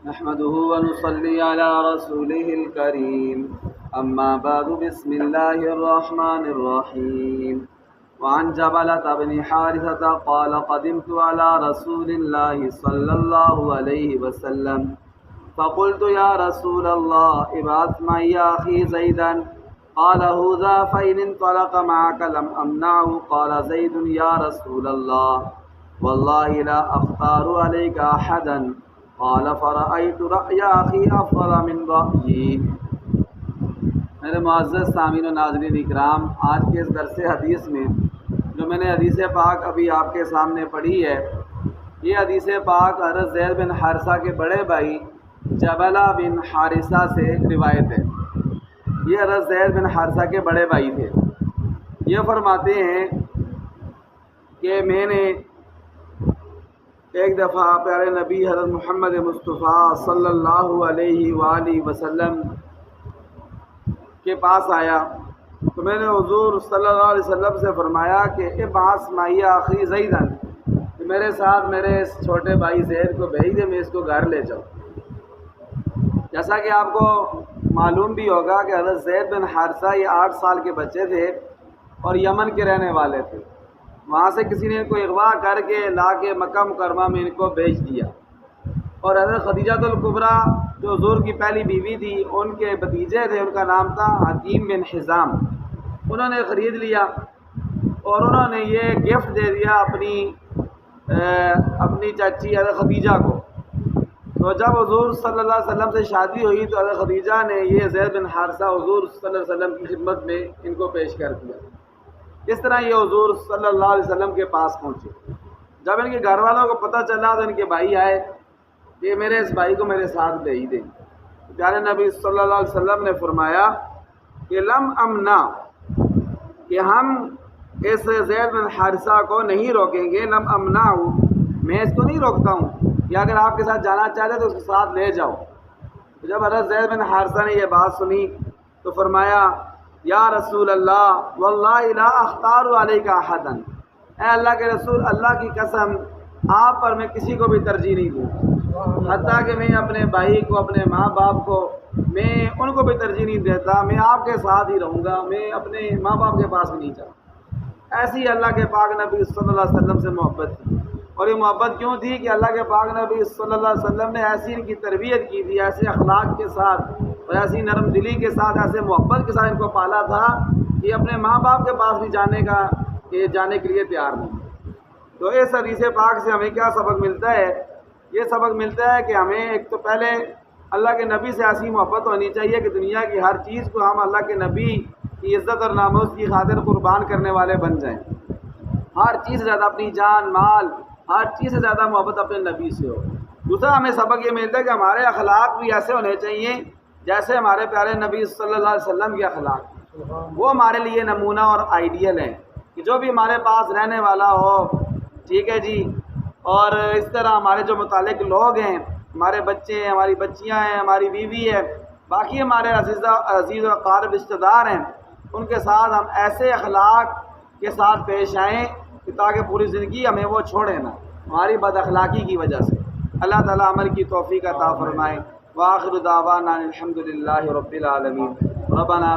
نحمده ونصلي على رسوله الكريم أما بعد بسم الله الرحمن الرحيم وعن جبلة بن حارثة قال قدمت على رسول الله صلى الله عليه وسلم فقلت يا رسول الله ابعث معي أخي زيدا قال هذا فإن انطلق معك لم أمنعه قال زيد يا رسول الله والله لا أختار عليك أحدا قال فرأيت رأي أخي أفضل من رأيي۔ میرے معزز سامعین و ناظرین اکرام، آج کے اس درس حدیث میں جو میں نے حدیث پاک ابھی آپ کے سامنے پڑھی ہے، یہ حدیث پاک حضرت زید بن حارثہ کے بڑے بھائی جبلہ بن حارثہ سے روایت ہے۔ یہ حضرت زید بن حارثہ کے بڑے بھائی تھے۔ یہ فرماتے ہیں کہ میں نے ایک دفعہ پیارے نبی حضرت محمد مصطفیٰ صلی اللہ علیہ وآلہ وسلم کے پاس آیا تو میں نے حضور صلی اللہ علیہ وسلم سے فرمایا کہ ابعث معی اخی زیدا، کہ میرے ساتھ میرے اس چھوٹے بھائی زید کو بھیج دے، میں اس کو گھر لے جاؤں۔ جیسا کہ آپ کو معلوم بھی ہوگا کہ حضرت زید بن حارثہ یہ 8 سال کے بچے تھے اور یمن کے رہنے والے تھے۔ وہاں سے کسی نے ان کو اغوا کر کے لا کے مکہ مکرمہ میں ان کو بھیج دیا، اور حضرت خدیجہ الکبریٰ جو حضور کی پہلی بیوی تھی، ان کے بھتیجے تھے، ان کا نام تھا حکیم بن حزام، انہوں نے خرید لیا اور انہوں نے یہ گفٹ دے دیا اپنی چاچی حضرت خدیجہ کو۔ تو جب حضور صلی اللہ علیہ وسلم سے شادی ہوئی تو حضرت خدیجہ نے یہ زید بن حارثہ حضور صلی اللہ علیہ وسلم کی خدمت میں ان کو پیش کر دیا۔ اس طرح یہ حضور صلی اللہ علیہ وسلم کے پاس پہنچے۔ جب ان کے گھر والوں کو پتہ چلا تو ان کے بھائی آئے کہ میرے اس بھائی کو میرے ساتھ بھیج دیں۔ پیارے نبی صلی اللہ علیہ وسلم نے فرمایا کہ لم امنا، کہ ہم اس زید بن حارثہ کو نہیں روکیں گے، لم امنا ہوں، میں اس کو نہیں روکتا ہوں کہ اگر آپ کے ساتھ جانا چاہتے تو اس کے ساتھ لے جاؤ۔ جب حضرت زید بن حارثہ نے یہ بات سنی تو فرمایا یا رسول اللہ واللہ لا اختار علیک احدا، اے اللہ کے رسول، اللہ کی قسم آپ پر میں کسی کو بھی ترجیح نہیں دوں، حتیٰ کہ میں اپنے بھائی کو، اپنے ماں باپ کو، میں ان کو بھی ترجیح نہیں دیتا، میں آپ کے ساتھ ہی رہوں گا، میں اپنے ماں باپ کے پاس بھی نہیں جاؤں۔ ایسی اللہ کے پاک نبی صلی اللہ علیہ وسلم سے محبت تھی، اور یہ محبت کیوں تھی کہ اللہ کے پاک نبی صلی اللہ علیہ وسلم نے ایسی ان کی تربیت کی تھی، ایسے اخلاق کے ساتھ اور ایسی نرم دلی کے ساتھ، ایسے محبت کے ساتھ ان کو پالا تھا کہ اپنے ماں باپ کے پاس بھی جانے کے لیے تیار نہیں۔ تو اس حدیث پاک سے ہمیں کیا سبق ملتا ہے؟ یہ سبق ملتا ہے کہ ہمیں ایک تو پہلے اللہ کے نبی سے ایسی محبت ہونی چاہیے کہ دنیا کی ہر چیز کو ہم اللہ کے نبی کی عزت اور ناموس کی خاطر قربان کرنے والے بن جائیں۔ ہر چیز سے زیادہ اپنی جان، مال، ہر چیز سے زیادہ محبت اپنے نبی سے ہو۔ دوسرا ہمیں سبق یہ ملتا ہے کہ ہمارے اخلاق بھی ایسے ہونے چاہیے جیسے ہمارے پیارے نبی صلی اللہ علیہ وسلم کے اخلاق، وہ ہمارے لیے نمونہ اور آئیڈیل ہیں کہ جو بھی ہمارے پاس رہنے والا ہو، ٹھیک ہے جی، اور اس طرح ہمارے جو متعلق لوگ ہیں، ہمارے بچے ہیں، ہماری بچیاں ہیں، ہماری بیوی ہے، باقی ہمارے عزیز و اقارب رشتہ دار ہیں، ان کے ساتھ ہم ایسے اخلاق کے ساتھ پیش آئیں کہ تاکہ پوری زندگی ہمیں وہ چھوڑے نہ ہماری بد اخلاقی کی وجہ سے۔ اللہ تعالیٰ عمل کی توفیق عطا فرمائے۔ وآخر دعوانا الحمد للہ رب العالمین۔ ربنا